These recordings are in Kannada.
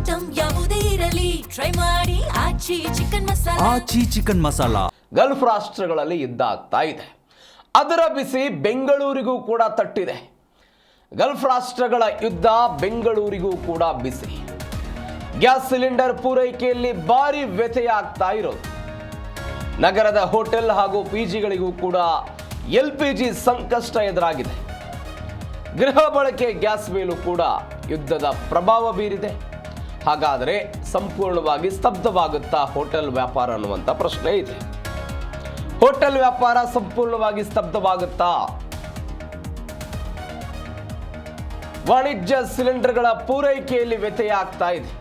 ಐಟಂ ಯಾವುದೇ ಇರಲಿ ಟ್ರೈ ಮಾಡಿ ಆಚಿ ಚಿಕನ್ ಮಸಾಲಾ. ಗಲ್ಫ್ ರಾಷ್ಟ್ರಗಳಲ್ಲಿ ಯುದ್ಧ ಆಗ್ತಾ ಇದೆ. ಅದರ ಬಿಸಿ ಬೆಂಗಳೂರಿಗೂ ಕೂಡ ತಟ್ಟಿದೆ. ಗಲ್ಫ್ ರಾಷ್ಟ್ರಗಳ ಯುದ್ಧ ಬೆಂಗಳೂರಿಗೂ ಕೂಡ ಬಿಸಿ. ಗ್ಯಾಸ್ ಸಿಲಿಂಡರ್ ಪೂರೈಕೆಯಲ್ಲಿ ಭಾರಿ ವ್ಯತ್ಯಯ ಇರೋದು. ನಗರದ ಹೋಟೆಲ್ ಹಾಗೂ ಪಿಜಿಗಳಿಗೂ ಕೂಡ LPG ಸಂಕಷ್ಟ ಎದುರಾಗಿದೆ. ಗೃಹ ಬಳಕೆ ಗ್ಯಾಸ್ ಮೇಲೂ ಕೂಡ ಯುದ್ಧದ ಪ್ರಭಾವ ಬೀರಿದೆ. ಹಾಗಾದರೆ ಸಂಪೂರ್ಣವಾಗಿ ಸ್ತಬ್ಧವಾಗುತ್ತಾ ಹೋಟೆಲ್ ವ್ಯಾಪಾರ ಅನ್ನುವಂಥ ಪ್ರಶ್ನೆ ಇದೆ. ಹೋಟೆಲ್ ವ್ಯಾಪಾರ ಸಂಪೂರ್ಣವಾಗಿ ಸ್ತಬ್ಧವಾಗುತ್ತಾ? ವಾಣಿಜ್ಯ ಸಿಲಿಂಡರ್ಗಳ ಪೂರೈಕೆಯಲ್ಲಿ ವ್ಯತ್ಯಯ ಆಗ್ತಾ ಇದೆ.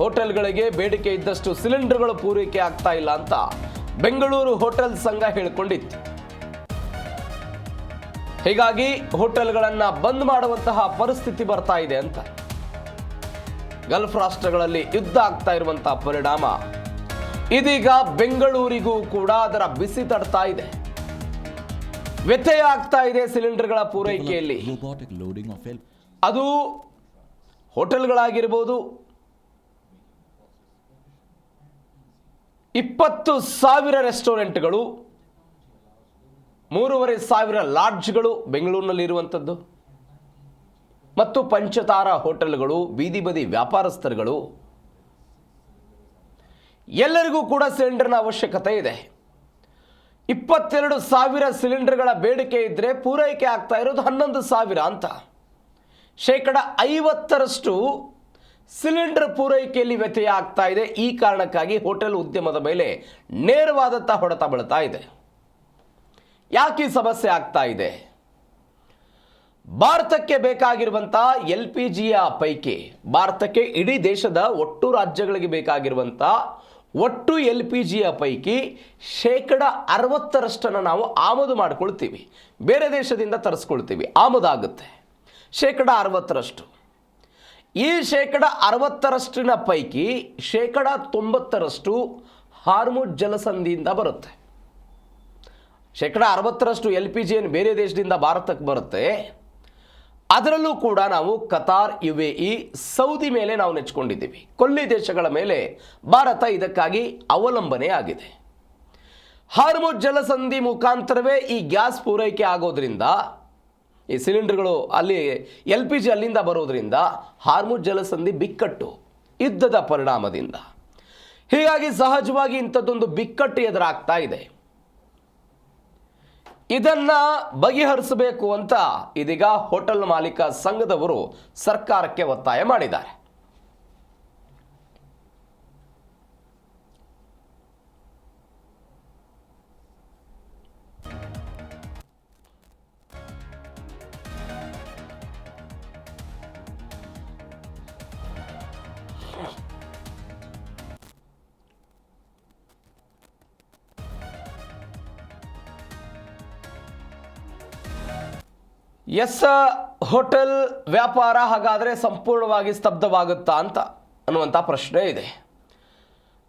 ಹೋಟೆಲ್ಗಳಿಗೆ ಬೇಡಿಕೆ ಇದ್ದಷ್ಟು ಸಿಲಿಂಡರ್ಗಳು ಪೂರೈಕೆ ಆಗ್ತಾ ಇಲ್ಲ ಅಂತ ಬೆಂಗಳೂರು ಹೋಟೆಲ್ ಸಂಘ ಹೇಳಿಕೊಂಡಿತ್ತು. ಹೀಗಾಗಿ ಹೋಟೆಲ್ಗಳನ್ನ ಬಂದ್ ಮಾಡುವಂತಹ ಪರಿಸ್ಥಿತಿ ಬರ್ತಾ ಇದೆ ಅಂತ. ಗಲ್ಫ್ ರಾಷ್ಟ್ರಗಳಲ್ಲಿ ಯುದ್ಧ ಆಗ್ತಾ ಇರುವಂತಹ ಪರಿಣಾಮ ಇದೀಗ ಬೆಂಗಳೂರಿಗೂ ಕೂಡ ಅದರ ಬಿಸಿ ತಡ್ತಾ ಇದೆ. ವ್ಯತ್ಯಯ ಆಗ್ತಾ ಇದೆ ಸಿಲಿಂಡರ್ಗಳ ಪೂರೈಕೆಯಲ್ಲಿ. ಅದು ಹೋಟೆಲ್ಗಳಾಗಿರ್ಬೋದು, 20,000 ರೆಸ್ಟೋರೆಂಟ್ಗಳು, 3,500 ಲಾಡ್ಜ್ಗಳು ಬೆಂಗಳೂರಿನಲ್ಲಿ ಇರುವಂಥದ್ದು, ಮತ್ತು ಪಂಚತಾರ ಹೋಟೆಲ್ಗಳು, ಬೀದಿ ಬದಿ ವ್ಯಾಪಾರಸ್ಥರುಗಳು, ಎಲ್ಲರಿಗೂ ಕೂಡ ಸಿಲಿಂಡರ್ನ ಅವಶ್ಯಕತೆ ಇದೆ. 22,000 ಸಿಲಿಂಡರ್ಗಳ ಬೇಡಿಕೆ ಇದ್ರೆ ಪೂರೈಕೆ ಆಗ್ತಾ ಇರೋದು 11,000 ಅಂತ. 50% ಸಿಲಿಂಡರ್ ಪೂರೈಕೆಯಲ್ಲಿ ವ್ಯತ್ಯಯ ಆಗ್ತಾ ಇದೆ. ಈ ಕಾರಣಕ್ಕಾಗಿ ಹೋಟೆಲ್ ಉದ್ಯಮದ ಮೇಲೆ ನೇರವಾದಂತಹ ಹೊಡೆತ ಬೀಳ್ತಾ ಇದೆ. ಯಾಕೆ ಸಮಸ್ಯೆ ಆಗ್ತಾ ಇದೆ? ಭಾರತಕ್ಕೆ ಬೇಕಾಗಿರುವಂತಹ LPGಯ ಪೈಕಿ ಭಾರತಕ್ಕೆ ಇಡೀ ದೇಶದ ಒಟ್ಟು ರಾಜ್ಯಗಳಿಗೆ ಬೇಕಾಗಿರುವಂತಹ ಒಟ್ಟು LPGಯ ಪೈಕಿ 60% ನಾವು ಆಮದು ಮಾಡ್ಕೊಳ್ತೀವಿ. ಬೇರೆ ದೇಶದಿಂದ ತರಿಸ್ಕೊಳ್ತೀವಿ, ಆಮದಾಗುತ್ತೆ 60%. ಈ 60% ಪೈಕಿ 90% ಹಾರ್ಮುಜ್ ಜಲಸಂಧಿಯಿಂದ ಬರುತ್ತೆ. 60% LPG ಬೇರೆ ದೇಶದಿಂದ ಭಾರತಕ್ಕೆ ಬರುತ್ತೆ. ಅದರಲ್ಲೂ ಕೂಡ ನಾವು ಕತಾರ್, UAE, ಸೌದಿ ಮೇಲೆ ನಾವು ನೆಚ್ಕೊಂಡಿದ್ದೀವಿ. ಕೊಲ್ಲಿ ದೇಶಗಳ ಮೇಲೆ ಭಾರತ ಇದಕ್ಕಾಗಿ ಅವಲಂಬನೆ ಆಗಿದೆ. ಹಾರ್ಮುಜ್ ಜಲಸಂಧಿ ಮುಖಾಂತರವೇ ಈ ಗ್ಯಾಸ್ ಪೂರೈಕೆ ಆಗೋದ್ರಿಂದ, ಈ ಸಿಲಿಂಡರ್ಗಳು ಅಲ್ಲಿ LPG ಅಲ್ಲಿಂದ ಬರೋದ್ರಿಂದ ಹಾರ್ಮುಜ್ ಜಲಸಂಧಿ ಬಿಕ್ಕಟ್ಟು ಯುದ್ಧದ ಪರಿಣಾಮದಿಂದ. ಹೀಗಾಗಿ ಸಹಜವಾಗಿ ಇಂಥದ್ದೊಂದು ಬಿಕ್ಕಟ್ಟು ಎದುರಾಗ್ತಾ ಇದೆ. ಇದನ್ನ ಬಗೆಹರಿಸಬೇಕು ಅಂತ ಇದೀಗ ಹೋಟೆಲ್ ಮಾಲೀಕ ಸಂಘದವರು ಸರ್ಕಾರಕ್ಕೆ ಒತ್ತಾಯ ಮಾಡಿದ್ದಾರೆ. ಹೋಟೆಲ್ ವ್ಯಾಪಾರ ಹಾಗಾದರೆ ಸಂಪೂರ್ಣವಾಗಿ ಸ್ತಬ್ಧವಾಗುತ್ತಾ ಅಂತ ಅನ್ನುವಂಥ ಪ್ರಶ್ನೆ ಇದೆ.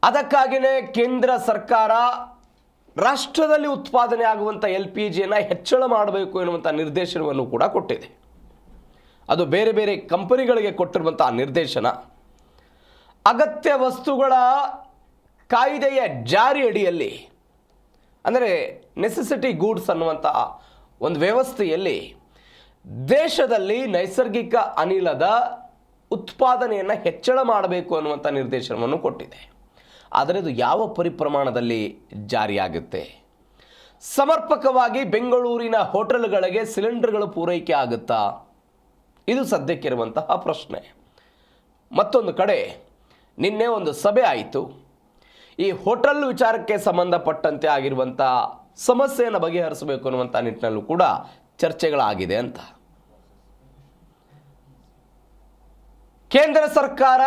ಅದಕ್ಕಾಗಿಯೇ ಕೇಂದ್ರ ಸರ್ಕಾರ ರಾಷ್ಟ್ರದಲ್ಲಿ ಉತ್ಪಾದನೆ ಆಗುವಂಥ LPGಯನ್ನು ಹೆಚ್ಚಳ ಮಾಡಬೇಕು ಎನ್ನುವಂಥ ನಿರ್ದೇಶನವನ್ನು ಕೂಡ ಕೊಟ್ಟಿದೆ. ಅದು ಬೇರೆ ಬೇರೆ ಕಂಪನಿಗಳಿಗೆ ಕೊಟ್ಟಿರುವಂಥ ನಿರ್ದೇಶನ. ಅಗತ್ಯ ವಸ್ತುಗಳ ಕಾಯ್ದೆಯ ಜಾರಿ ಅಡಿಯಲ್ಲಿ, ಅಂದರೆ ನೆಸೆಸಿಟಿ ಗೂಡ್ಸ್ ಅನ್ನುವಂಥ ಒಂದು ವ್ಯವಸ್ಥೆಯಲ್ಲಿ ದೇಶದಲ್ಲಿ ನೈಸರ್ಗಿಕ ಅನಿಲದ ಉತ್ಪಾದನೆಯನ್ನು ಹೆಚ್ಚಳ ಮಾಡಬೇಕು ಅನ್ನುವಂಥ ನಿರ್ದೇಶನವನ್ನು ಕೊಟ್ಟಿದೆ. ಆದರೆ ಇದು ಯಾವ ಪರಿಪ್ರಮಾಣದಲ್ಲಿ ಜಾರಿಯಾಗುತ್ತೆ? ಸಮರ್ಪಕವಾಗಿ ಬೆಂಗಳೂರಿನ ಹೋಟೆಲ್ಗಳಿಗೆ ಸಿಲಿಂಡರ್ಗಳು ಪೂರೈಕೆ ಆಗುತ್ತಾ? ಇದು ಸದ್ಯಕ್ಕಿರುವಂತಹ ಪ್ರಶ್ನೆ. ಮತ್ತೊಂದು ಕಡೆ ನಿನ್ನೆ ಒಂದು ಸಭೆ ಆಯಿತು. ಈ ಹೋಟೆಲ್ ವಿಚಾರಕ್ಕೆ ಸಂಬಂಧಪಟ್ಟಂತೆ ಆಗಿರುವಂಥ ಸಮಸ್ಯೆಯನ್ನು ಬಗೆಹರಿಸಬೇಕು ಅನ್ನುವಂಥ ನಿಟ್ಟಿನಲ್ಲೂ ಕೂಡ ಚರ್ಚೆಗಳಾಗಿದೆ ಅಂತ. ಕೇಂದ್ರ ಸರ್ಕಾರ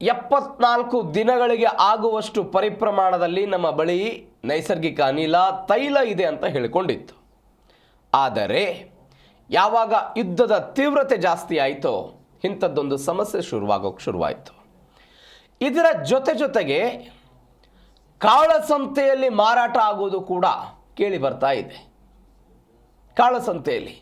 74 ದಿನಗಳಿಗೆ ಆಗುವಷ್ಟು ಪರಿಪ್ರಮಾಣದಲ್ಲಿ ನಮ್ಮ ಬಳಿ ನೈಸರ್ಗಿಕ ಅನಿಲ, ತೈಲ ಇದೆ ಅಂತ ಹೇಳಿಕೊಂಡಿತ್ತು. ಆದರೆ ಯಾವಾಗ ಯುದ್ಧದ ತೀವ್ರತೆ ಜಾಸ್ತಿ ಆಯಿತೋ ಇಂಥದ್ದೊಂದು ಸಮಸ್ಯೆ ಶುರುವಾಯಿತು. ಇದರ ಜೊತೆಗೆ ಕಾಳಸಂತೆಯಲ್ಲಿ ಮಾರಾಟ ಆಗೋದು ಕೂಡ ಕೇಳಿ ಬರ್ತಾ ಇದೆ. ಕಾಳಸಂತೆಯಲ್ಲಿ